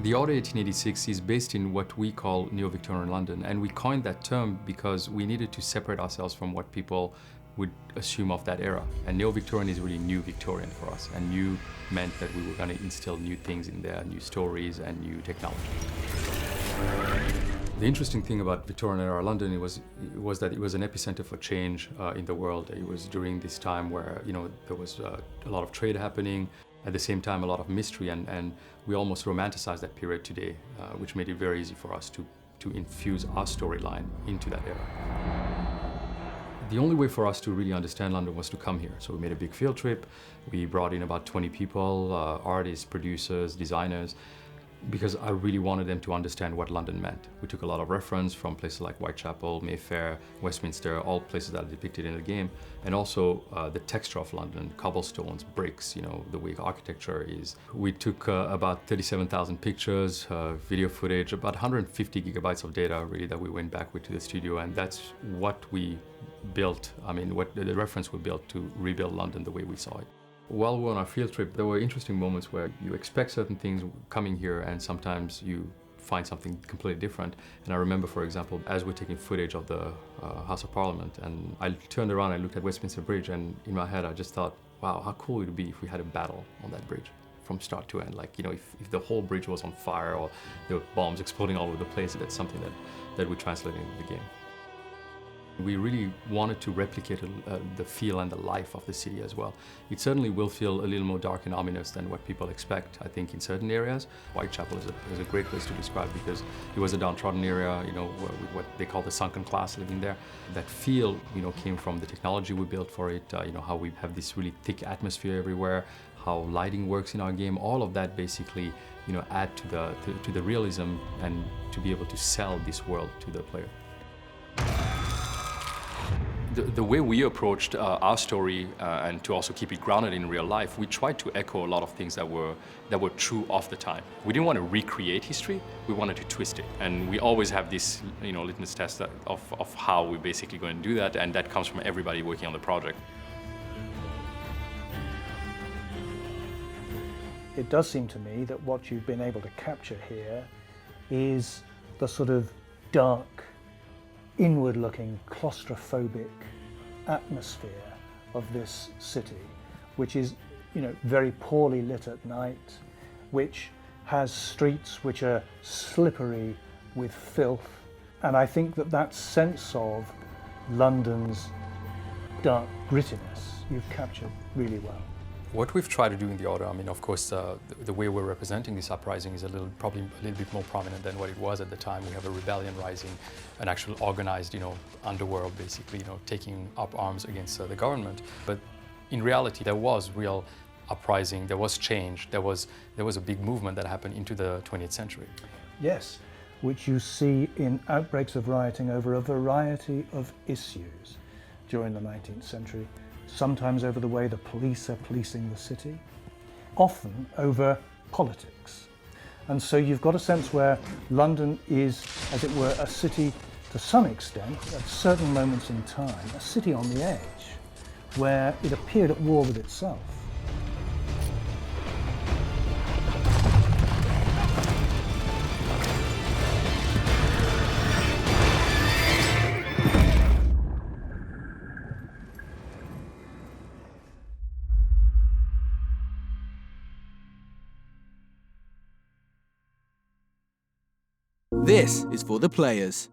The Order 1886 is based in what we call Neo-Victorian London, and we coined that term because we needed to separate ourselves from what people would assume of that era. And Neo-Victorian is really new Victorian for us, and new meant that we were going to instill new things in there, new stories and new technology. The interesting thing about Victorian era London was that it was an epicenter for change in the world. It was during this time where there was a lot of trade happening, at the same time a lot of mystery, and we almost romanticized that period today, which made it very easy for us to infuse our storyline into that era. The only way for us to really understand London was to come here. So we made a big field trip. We brought in about 20 people, artists, producers, designers, because I really wanted them to understand what London meant. We took a lot of reference from places like Whitechapel, Mayfair, Westminster, all places that are depicted in the game, and also the texture of London, cobblestones, bricks, the way architecture is. We took about 37,000 pictures, video footage, about 150 gigabytes of data really that we went back with to the studio, and that's what we built, what the reference we built to rebuild London the way we saw it. While we were on our field trip, there were interesting moments where you expect certain things coming here and sometimes you find something completely different. And I remember, for example, as we're taking footage of the House of Parliament, and I turned around and looked at Westminster Bridge, and in my head I just thought, wow, how cool it would be if we had a battle on that bridge from start to end. Like, if the whole bridge was on fire or there were bombs exploding all over the place, that's something that we translated into the game. We really wanted to replicate the feel and the life of the city as well. It certainly will feel a little more dark and ominous than what people expect, I think, in certain areas. Whitechapel is a great place to describe because it was a downtrodden area, what they call the sunken class living there. That feel, came from the technology we built for it, how we have this really thick atmosphere everywhere, how lighting works in our game. All of that basically, add to the realism and to be able to sell this world to the player. The way we approached our story, and to also keep it grounded in real life, we tried to echo a lot of things that were true of the time. We didn't want to recreate history, we wanted to twist it. And we always have this litmus test of how we're basically going to do that, and that comes from everybody working on the project. It does seem to me that what you've been able to capture here is the sort of dark, inward-looking, claustrophobic atmosphere of this city, which is, very poorly lit at night, which has streets which are slippery with filth. And I think that sense of London's dark grittiness you've captured really well. What we've tried to do in the Order, of course, the way we're representing this uprising is probably a little bit more prominent than what it was at the time. We have a rebellion rising, an actual organized, underworld, basically, taking up arms against the government. But in reality, there was real uprising, there was change, there was a big movement that happened into the 20th century. Yes, which you see in outbreaks of rioting over a variety of issues during the 19th century. Sometimes over the way the police are policing the city, often over politics. And so you've got a sense where London is, as it were, a city to some extent, at certain moments in time, a city on the edge, where it appeared at war with itself. This is for the players.